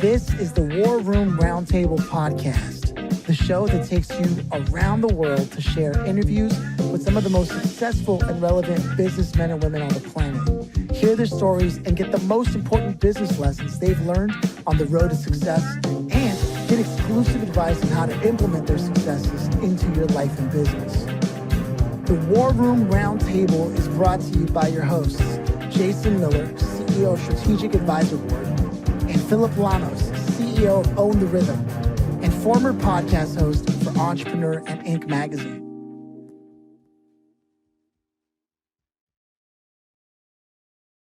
This is the War Room Roundtable podcast, the show that takes you around the world to share interviews with some of the most successful and relevant businessmen and women on the planet. Hear their stories and get the most important business lessons they've learned on the road to success, and get exclusive advice on how to implement their successes into your life and business. The War Room Roundtable is brought to you by your hosts, Jason Miller, CEO of Strategic Advisor Board, and Phillip Lanos, CEO of Own the Rhythm, and former podcast host for Entrepreneur and Inc. magazine.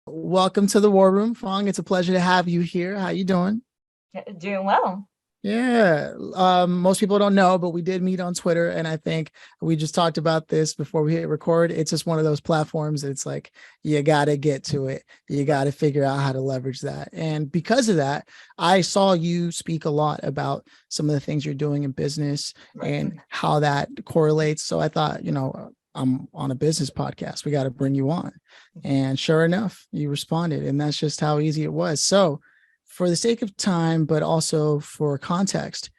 Welcome to the War Room, Phuong. It's a pleasure to have you here. How you doing? Doing well. Yeah. Most people don't know, but we did meet on Twitter, and I think we just talked about this before we hit record. It's just one of those platforms. It's like, you got to get to it. You got to figure out how to leverage that. And because of that, I saw you speak a lot about some of the things you're doing in business and how that correlates. So I thought, I'm on a business podcast. We got to bring you on. And sure enough, you responded, and that's just how easy it was. So for the sake of time, but also for context,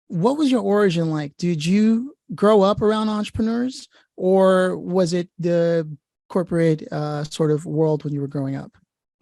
what was your origin like? Did you grow up around entrepreneurs, or was it the corporate sort of world when you were growing up?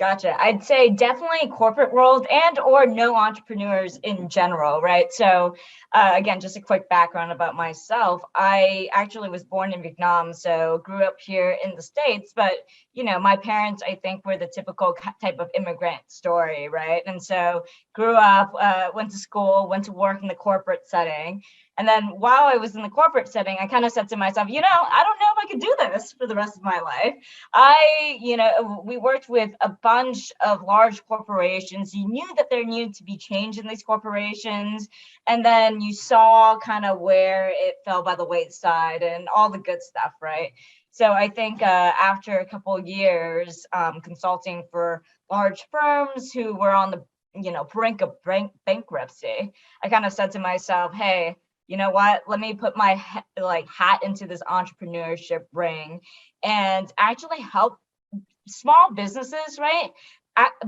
Gotcha. I'd say definitely corporate world and or no entrepreneurs in general, right? So again, just a quick background about myself. I actually was born in Vietnam, so grew up here in the States, but my parents, I think, were the typical type of immigrant story, right? And so grew up, went to school, went to work in the corporate setting. And then while I was in the corporate setting, I kind of said to myself, I don't know if I could do this for the rest of my life. We worked with a bunch of large corporations. You knew that there needed to be change in these corporations. And then you saw kind of where it fell by the wayside and all the good stuff, right? So I think after a couple of years consulting for large firms who were on the brink of bankruptcy, I kind of said to myself, hey, you know what, let me put my hat into this entrepreneurship ring and actually help small businesses, right,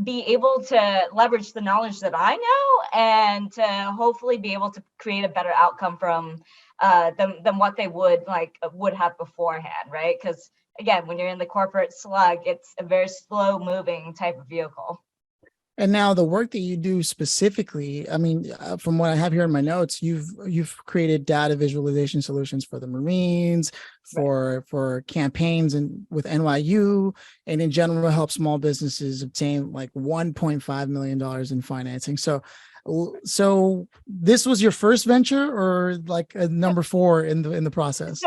be able to leverage the knowledge that I know and to hopefully be able to create a better outcome from than what they would have beforehand, right? Because again, when you're in the corporate slug, it's a very slow moving type of vehicle. And now the work that you do specifically, I mean, from what I have here in my notes, you've created data visualization solutions for the Marines, for campaigns and with NYU, and in general help small businesses obtain like $1.5 million in financing. So this was your first venture, or like a number 4 in the process?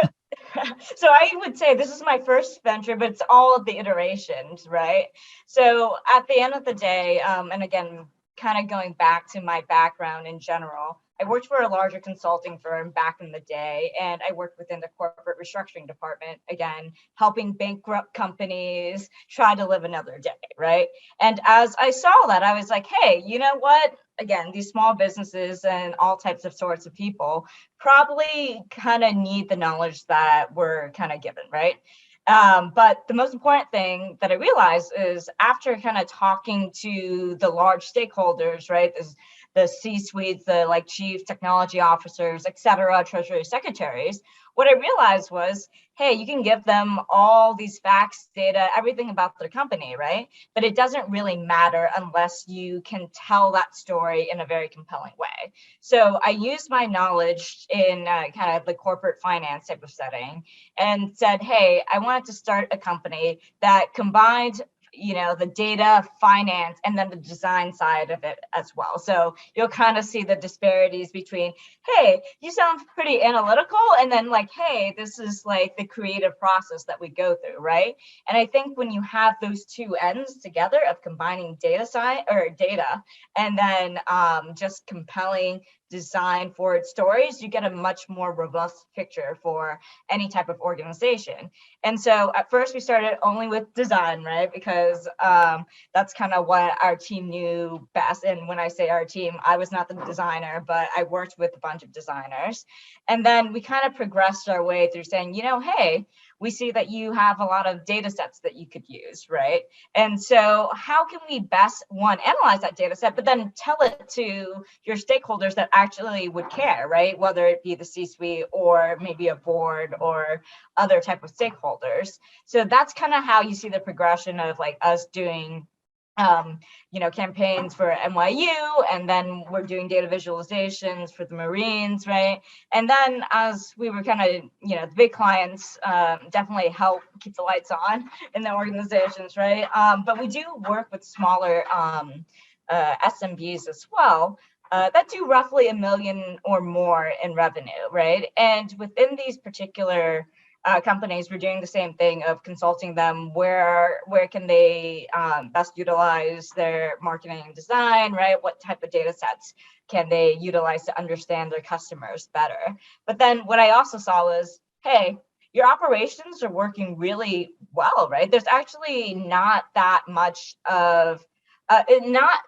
So I would say this is my first venture, but it's all of the iterations, right? So at the end of the day, and again, kind of going back to my background in general, I worked for a larger consulting firm back in the day, and I worked within the corporate restructuring department, again, helping bankrupt companies try to live another day, right? And as I saw that, I was like, hey, you know what? Again, these small businesses and all types of sorts of people probably kind of need the knowledge that we're kind of given, right? But the most important thing that I realized is after kind of talking to the large stakeholders, right? The C-suites, the chief technology officers, et cetera, treasury secretaries, what I realized was, hey, you can give them all these facts, data, everything about their company, right? But it doesn't really matter unless you can tell that story in a very compelling way. So I used my knowledge in kind of the corporate finance type of setting and said, hey, I wanted to start a company that combined the data, finance, and then the design side of it as well. So you'll kind of see the disparities between, hey, you sound pretty analytical, and then hey, this is the creative process that we go through, right? And I think when you have those two ends together of combining data and then just compelling design for its stories, you get a much more robust picture for any type of organization. And so at first we started only with design, right? Because that's kind of what our team knew best. And when I say our team, I was not the designer, but I worked with a bunch of designers. And then we kind of progressed our way through saying, hey, we see that you have a lot of data sets that you could use, right? And so how can we best, one, analyze that data set, but then tell it to your stakeholders that actually would care, right? Whether it be the C-suite or maybe a board or other type of stakeholders. So that's kind of how you see the progression of like us doing campaigns for NYU, and then we're doing data visualizations for the Marines, right? And then as we were kind of, the big clients definitely help keep the lights on in the organizations, right? But we do work with smaller SMBs as well. That do roughly $1 million or more in revenue, right? And within these particular companies, we're doing the same thing of consulting them where can they best utilize their marketing and design, right? What type of data sets can they utilize to understand their customers better? But then what I also saw was, hey, your operations are working really well, right? There's actually not that much of, not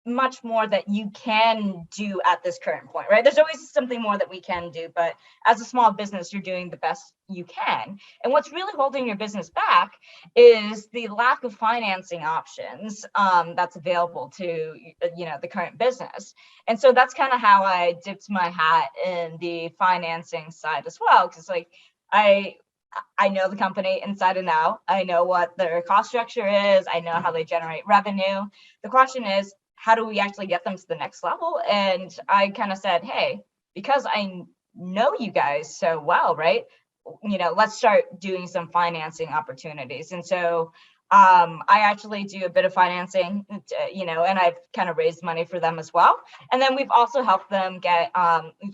much more that you can do at this current point, right? There's always something more that we can do, but as a small business, you're doing the best you can. And what's really holding your business back is the lack of financing options that's available to the current business. And so that's kind of how I dipped my hat in the financing side as well, because like I know the company inside and out. I know what their cost structure is. I know how they generate revenue. The question is, how do we actually get them to the next level? And I kind of said, hey, because I know you guys so well, right? Let's start doing some financing opportunities. And so I actually do a bit of financing, and I've kind of raised money for them as well. And then we've also helped them get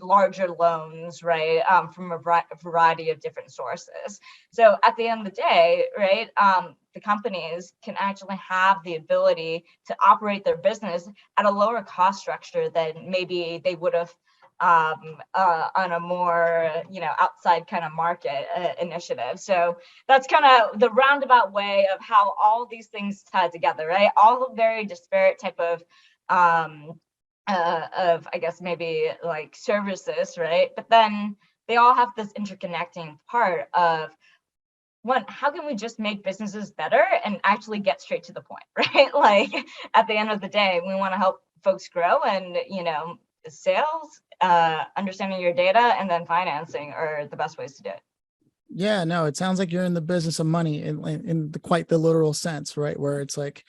larger loans, right, from a variety of different sources. So at the end of the day, right, the companies can actually have the ability to operate their business at a lower cost structure than maybe they would have on a more outside kind of market initiative. So that's kind of the roundabout way of how all these things tie together, right? All very disparate type of I guess maybe like services, right? But then they all have this interconnecting part of, one, how can we just make businesses better and actually get straight to the point, right? Like at the end of the day, we want to help folks grow, and sales, understanding your data, and then financing are the best ways to do it. Yeah, no, it sounds like you're in the business of money in quite the literal sense, right? Where it's like,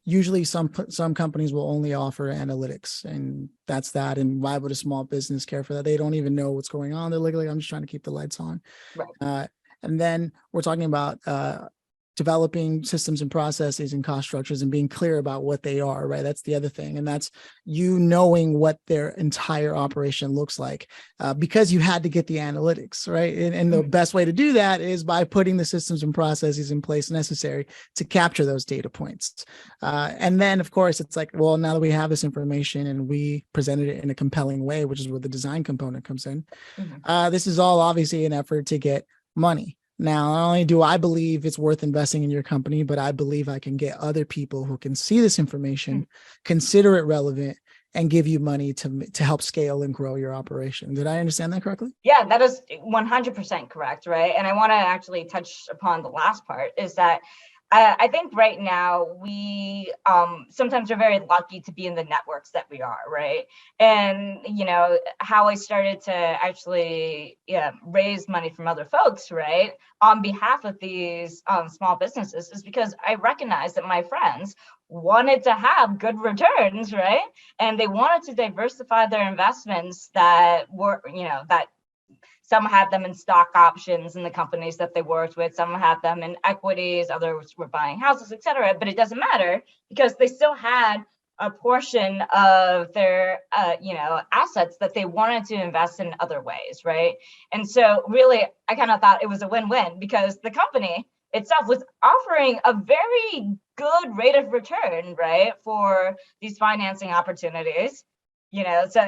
usually some companies will only offer analytics, and that's that. And why would a small business care for that? They don't even know what's going on. They're like, I'm just trying to keep the lights on. Right. And then we're talking about developing systems and processes and cost structures and being clear about what they are, right? That's the other thing. And that's you knowing what their entire operation looks like, because you had to get the analytics, right? And the best way to do that is by putting the systems and processes in place necessary to capture those data points. And then, of course, it's like, well, now that we have this information and we presented it in a compelling way, which is where the design component comes in, this is all obviously an effort to get money. Now, not only do I believe it's worth investing in your company, but I believe I can get other people who can see this information, consider it relevant, and give you money to help scale and grow your operation. Did I understand that correctly? Yeah, that is 100% correct, right? And I want to actually touch upon the last part, is that I think right now we sometimes are very lucky to be in the networks that we are, right? And how I started to actually raise money from other folks, right, on behalf of these small businesses, is because I recognized that my friends wanted to have good returns, right? And they wanted to diversify their investments that were, that some had them in stock options in the companies that they worked with. Some had them in equities. Others were buying houses, et cetera. But it doesn't matter, because they still had a portion of their, assets that they wanted to invest in other ways, right? And so really, I kind of thought it was a win-win, because the company itself was offering a very good rate of return, right, for these financing opportunities. So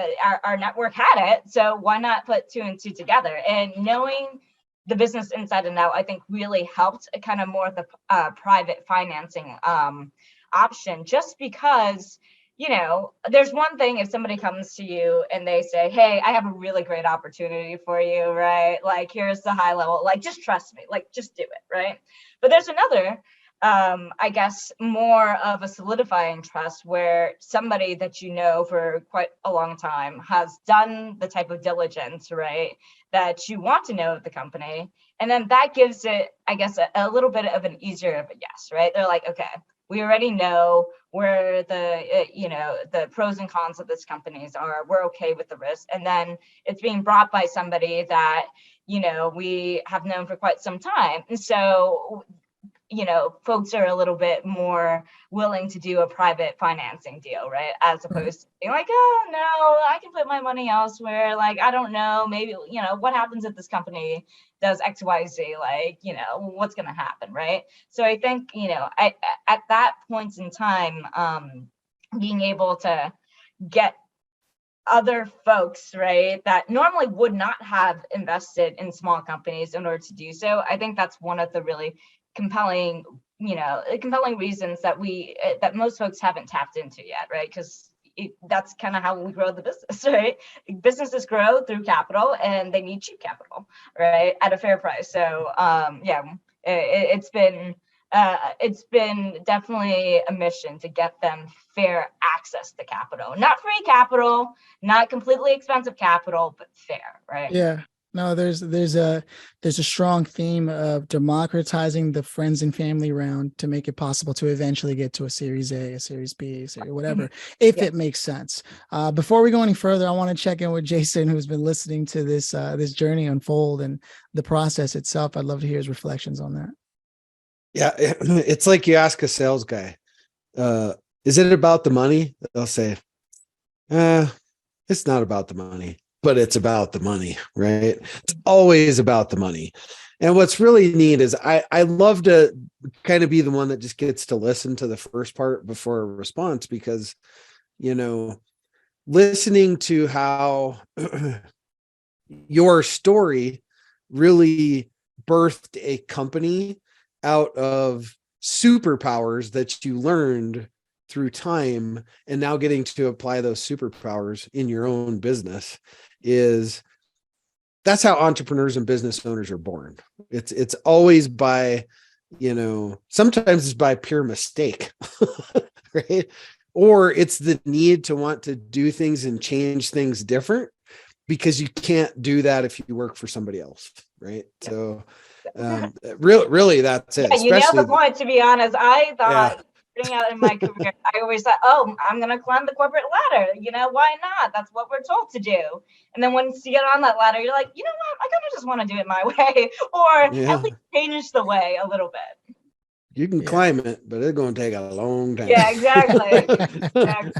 our network had it, so why not put two and two together? And knowing the business inside and out, I think really helped kind of more of the private financing option, just because you know, there's one thing if somebody comes to you and they say, hey, I have a really great opportunity for you, right? Like, here's the high level, like, just trust me, like, just do it, right? But there's another, I guess, more of a solidifying trust where somebody that you know for quite a long time has done the type of diligence, right, that you want to know of the company. And then that gives it, I guess, a little bit of an easier of a yes, right? They're like, okay, we already know where the you know, the pros and cons of this companies are. We're okay with the risk. And then it's being brought by somebody that, you know, we have known for quite some time. And so, you know, folks are a little bit more willing to do a private financing deal, right? As Right. opposed to being like, oh no, I can put my money elsewhere. Like, I don't know, maybe, you know, what happens if this company does XYZ? Like, you know, what's going to happen, right? So I think, you know, at that point in time, being able to get other folks, right, that normally would not have invested in small companies in order to do so. I think that's one of the really compelling, you know, compelling reasons that that most folks haven't tapped into yet, right? Because that's kind of how we grow the business, right? Businesses grow through capital and they need cheap capital, right, at a fair price. So yeah, it's been definitely a mission to get them fair access to capital, not free capital, not completely expensive capital, but fair, right? Yeah. No, there's a strong theme of democratizing the friends and family round to make it possible to eventually get to a Series A, a Series B, series, whatever, if Yeah. it makes sense. Before we go any further, I want to check in with Jason, who's been listening to this journey unfold and the process itself. I'd love to hear his reflections on that. Yeah, it's like you ask a sales guy, is it about the money? They'll say, it's not about the money, but it's about the money, right? It's always about the money. And what's really neat is I love to kind of be the one that just gets to listen to the first part before a response, because, you know, listening to how your story really birthed a company out of superpowers that you learned through time, and now getting to apply those superpowers in your own business, that's how entrepreneurs and business owners are born. It's always by, you know, sometimes it's by pure mistake, right? Or it's the need to want to do things and change things different, because you can't do that if you work for somebody else, right? Yeah. So really that's it. Yeah, you nailed the point, to be honest. I thought, starting out in my career, I always thought, oh, I'm going to climb the corporate ladder. You know, why not? That's what we're told to do. And then once you get on that ladder, you're like, you know what? I kind of just want to do it my way, or at least change the way a little bit. You can climb it, but it's going to take a long time. Yeah, exactly. I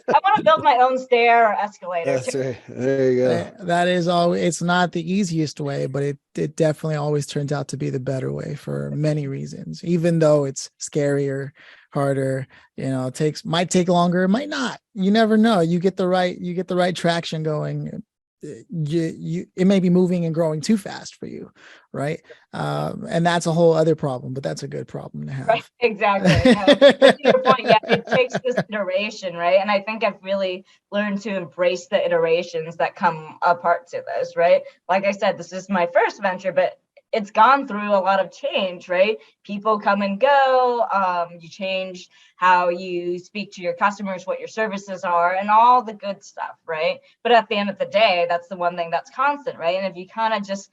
want to build my own stair or escalator. That's right. There you go. That is always, it's not the easiest way, but it definitely always turns out to be the better way for many reasons, even though it's scarier, harder, you know, might take longer, it might not. You never know. You get the right traction going. It may be moving and growing too fast for you, right? And that's a whole other problem, but that's a good problem to have. Right, exactly. No, to your point, yeah, it takes this iteration, right? And I think I've really learned to embrace the iterations that come apart to this, right? Like I said, this is my first venture, but it's gone through a lot of change, right? People come and go. You change how you speak to your customers, what your services are, and all the good stuff, right? But at the end of the day, that's the one thing that's constant, right? And if you kind of just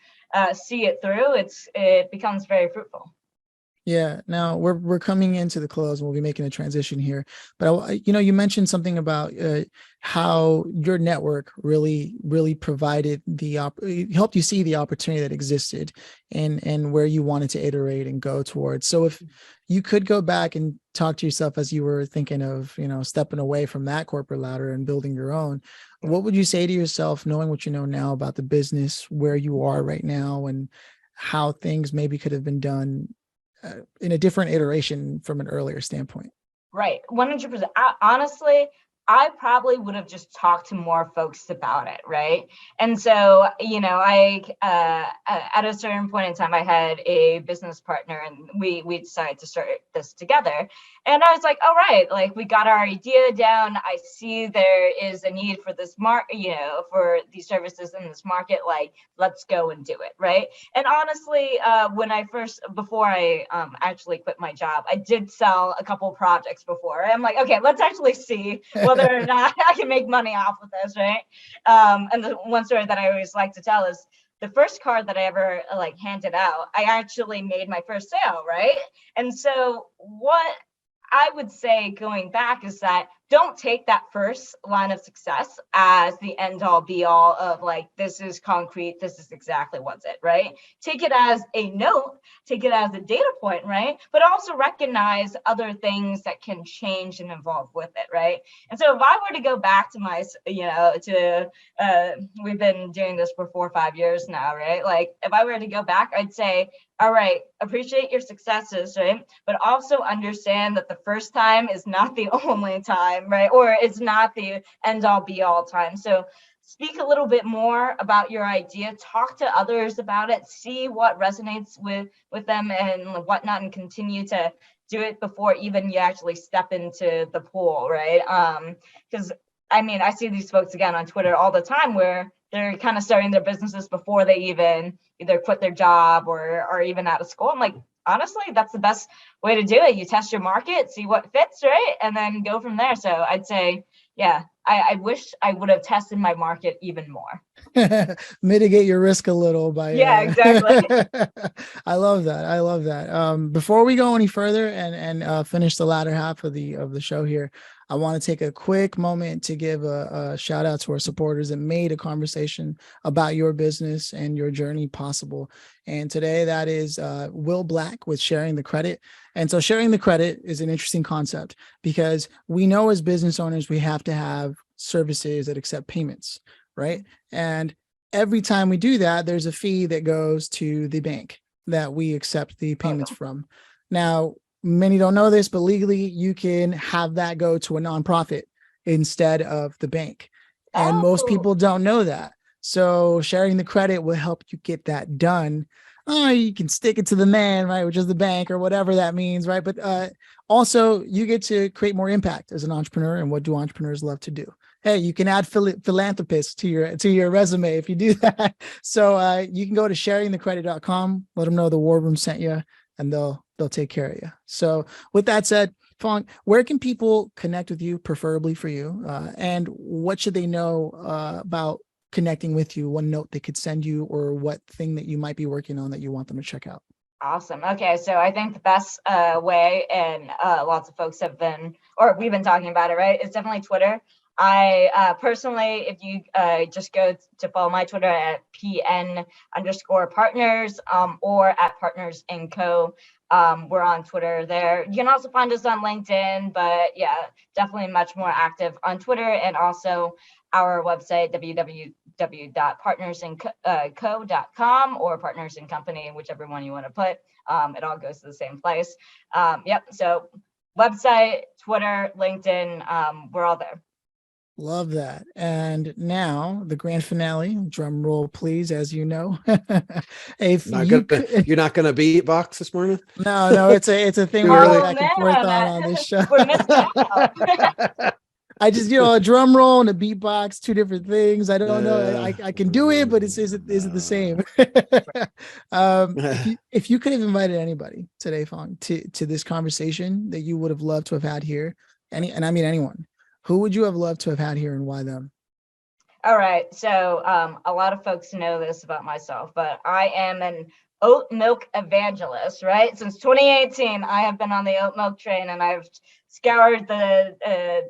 see it through, it becomes very fruitful. Yeah. Now we're coming into the close, and we'll be making a transition here. But you know, you mentioned something about how your network really provided helped you see the opportunity that existed, and where you wanted to iterate and go towards. So if you could go back and talk to yourself as you were thinking of, you know, stepping away from that corporate ladder and building your own, what would you say to yourself, knowing what you know now about the business, where you are right now, and how things maybe could have been done in a different iteration from an earlier standpoint? Right. 100%. Honestly, I probably would have just talked to more folks about it, right? And so, I at a certain point in time, I had a business partner, and we decided to start this together. And I was like, all right, like we got our idea down. I see there is a need for this for these services in this market. Like, let's go and do it, right? And honestly, before I actually quit my job, I did sell a couple projects before. I'm like, okay, let's actually see whether or not I can make money off of this, right? And the one story that I always like to tell is the first card that I ever like handed out, I actually made my first sale, right? And so what I would say going back is that don't take that first line of success as the end all be all of like, this is concrete, this is exactly what's it, right? Take it as a note, take it as a data point, right? But also recognize other things that can change and evolve with it, right? And so if I were to go back to we've been doing this for 4 or 5 years now, right? Like if I were to go back, I'd say, all right, appreciate your successes, right? But also understand that the first time is not the only time, right? Or it's not the end all be all time. So speak a little bit more about your idea, talk to others about it, see what resonates with them and whatnot, and continue to do it before even you actually step into the pool, right? Because I see these folks again on Twitter all the time where they're kind of starting their businesses before they even either quit their job or even out of school. I'm like, honestly, that's the best way to do it. You test your market, see what fits, right? And then go from there. So I'd say, yeah, I wish I would have tested my market even more. Mitigate your risk a little by exactly. I love that. I love that. Before we go any further and finish the latter half of the show here, I want to take a quick moment to give a shout out to our supporters that made a conversation about your business and your journey possible. And today that is Will Black with Sharing the Credit. And so sharing the credit is an interesting concept because we know as business owners, we have to have services that accept payments, right? And every time we do that, there's a fee that goes to the bank that we accept the payments from. Now, many don't know this, but legally you can have that go to a nonprofit instead of the bank. And most people don't know that. So sharing the credit will help you get that done. You can stick it to the man, right? Which is the bank or whatever that means, right? But also you get to create more impact as an entrepreneur. And what do entrepreneurs love to do? Hey, you can add philanthropist to your resume if you do that. So you can go to sharingthecredit.com, let them know the War Room sent you, and they'll take care of you. So with that said, Phuong, where can people connect with you, preferably for you? And what should they know about connecting with you? One note they could send you, or what thing that you might be working on that you want them to check out? Awesome. Okay, so I think the best way, and lots of folks we've been talking about it, right? It's definitely Twitter. I personally, if you just go to follow my Twitter at PN_partners or at Partners & Co. We're on Twitter there. You can also find us on LinkedIn, but yeah, definitely much more active on Twitter, and also our website, www.partnersandco.com or Partners and Company, whichever one you want to put. It all goes to the same place. So website, Twitter, LinkedIn, we're all there. Love that. And now the grand finale, drum roll, please. As you know, you're not gonna beatbox this morning. No, it's a thing we're really back and forth on this show. We're missing out. I just, a drum roll and a beatbox, two different things. I don't know. I can do it, but is it the same? If you could have invited anybody today, Phuong, to this conversation that you would have loved to have had here, and I mean anyone, who would you have loved to have had here and why them? All right. So a lot of folks know this about myself, but I am an oat milk evangelist, right? Since 2018, I have been on the oat milk train, and I've scoured the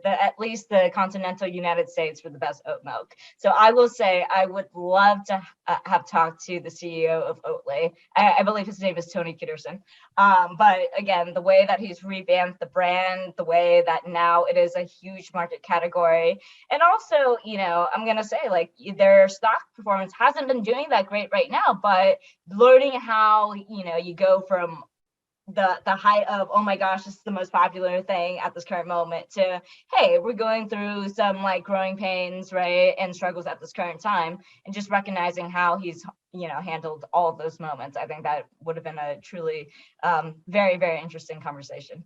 at least the continental United States for the best oat milk. So I will say I would love to have talked to the CEO of Oatly. I believe his name is Tony Kitterson. But again, the way that he's revamped the brand, the way that now it is a huge market category, and also, I'm gonna say like their stock performance hasn't been doing that great right now, but learning how you go from the height of, oh my gosh, this is the most popular thing at this current moment, to, hey, we're going through some like growing pains, right, and struggles at this current time, and just recognizing how he's, handled all of those moments. I think that would have been a truly very, very interesting conversation.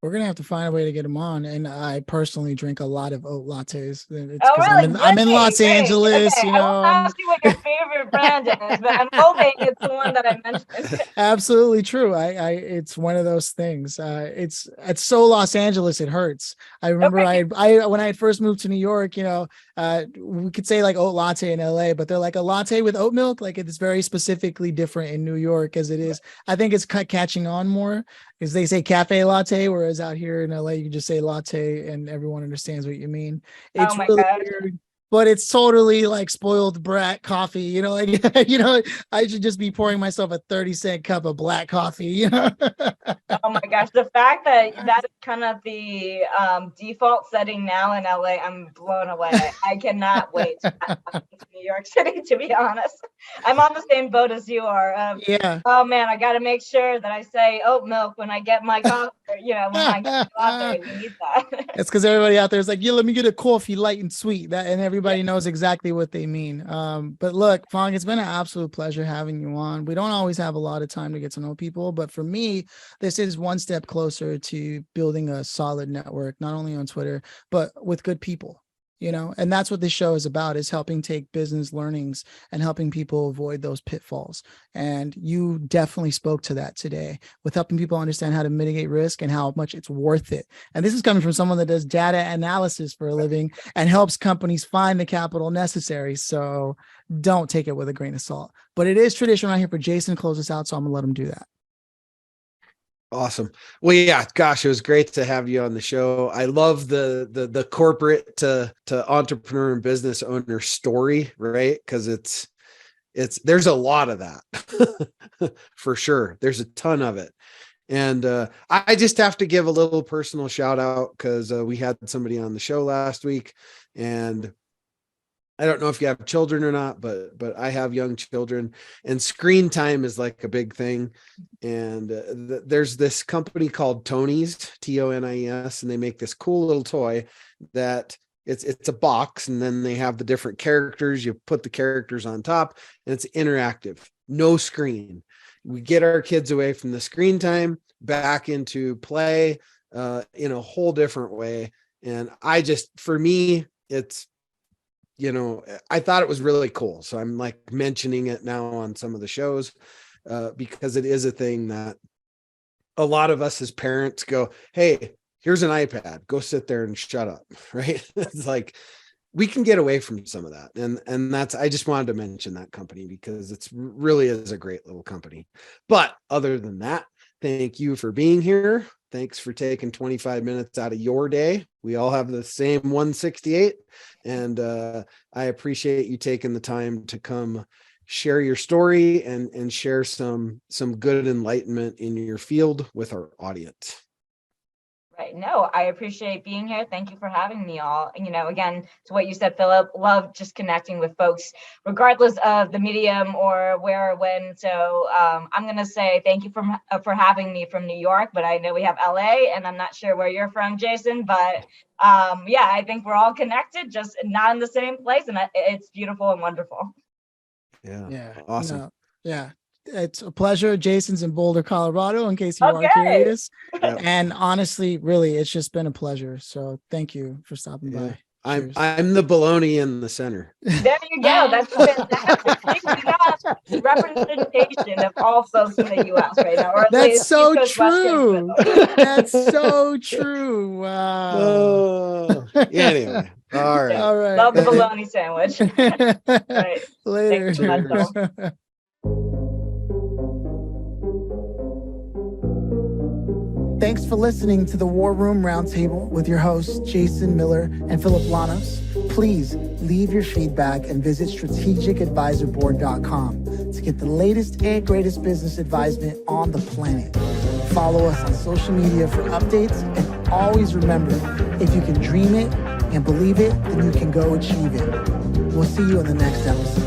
We're gonna have to find a way to get him on. And I personally drink a lot of oat lattes. It's Oh, because really? I'm in Los Great. Angeles, Okay. I won't ask you what your favorite brand is, but I'm hoping it's the one that I mentioned. Absolutely true. It's one of those things. It's so Los Angeles, it hurts. I remember I when I had first moved to New York, we could say like oat latte in LA, but they're like a latte with oat milk. Like it's very specifically different in New York as it is. I think it's catching on more, because they say cafe latte, whereas out here in LA, you can just say latte and everyone understands what you mean. It's really weird, but it's totally like spoiled brat coffee, like, I should just be pouring myself a 30-cent cup of black coffee, Oh my gosh, the fact that that is kind of the default setting now in LA, I'm blown away. I cannot wait to New York City, to be honest. I'm on the same boat as you are. Yeah. Oh man, I got to make sure that I say oat milk when I get my coffee, when I get my latte. We need that. It's because everybody out there is like, yeah, let me get a coffee light and sweet. And everybody knows exactly what they mean. But look, Phuong, it's been an absolute pleasure having you on. We don't always have a lot of time to get to know people, but for me, this is one step closer to building a solid network, not only on Twitter, but with good people. And that's what this show is about, is helping take business learnings and helping people avoid those pitfalls. And you definitely spoke to that today with helping people understand how to mitigate risk and how much it's worth it. And this is coming from someone that does data analysis for a living and helps companies find the capital necessary. So don't take it with a grain of salt. But it is tradition around here for Jason to close us out, so I'm gonna let him do that. Awesome. Well, yeah, gosh, it was great to have you on the show. I love the corporate to entrepreneur and business owner story, right? Because there's a lot of that for sure. There's a ton of it. And I just have to give a little personal shout out, because we had somebody on the show last week, and I don't know if you have children or not, but I have young children, and screen time is like a big thing. And there's this company called Tony's, TONIES, and they make this cool little toy that it's a box, and then they have the different characters. You put the characters on top, and it's interactive, no screen. We get our kids away from the screen time back into play in a whole different way. And for me, it's, I thought it was really cool. So I'm like mentioning it now on some of the shows because it is a thing that a lot of us as parents go, hey, here's an iPad, go sit there and shut up. Right. It's like, we can get away from some of that. And that's, I just wanted to mention that company because it's really is a great little company. But other than that, thank you for being here. Thanks for taking 25 minutes out of your day. We all have the same 168. And I appreciate you taking the time to come share your story and share some good enlightenment in your field with our audience. Right. No, I appreciate being here. Thank you for having me all. Again, to what you said, Phillip, love just connecting with folks, regardless of the medium or where or when. So I'm going to say thank you for having me from New York, but I know we have LA, and I'm not sure where you're from, Jason, but yeah, I think we're all connected, just not in the same place. And it's beautiful and wonderful. Yeah. Awesome. No, yeah. It's a pleasure. Jason's in Boulder, Colorado, in case you are curious. Yep. And honestly, really, it's just been a pleasure. So thank you for stopping by. I'm the baloney in the center. There you go. That's fantastic. Representation of all folks in the U.S. right now. Or that's so true. That's so true. Wow. Oh, anyway. All right. All right. Love the bologna sandwich. Right. Later. Thanks for listening to the War Room Roundtable with your hosts, Jason Miller and Phillip Lanos. Please leave your feedback and visit strategicadvisorboard.com to get the latest and greatest business advisement on the planet. Follow us on social media for updates, and always remember, if you can dream it and believe it, then you can go achieve it. We'll see you in the next episode.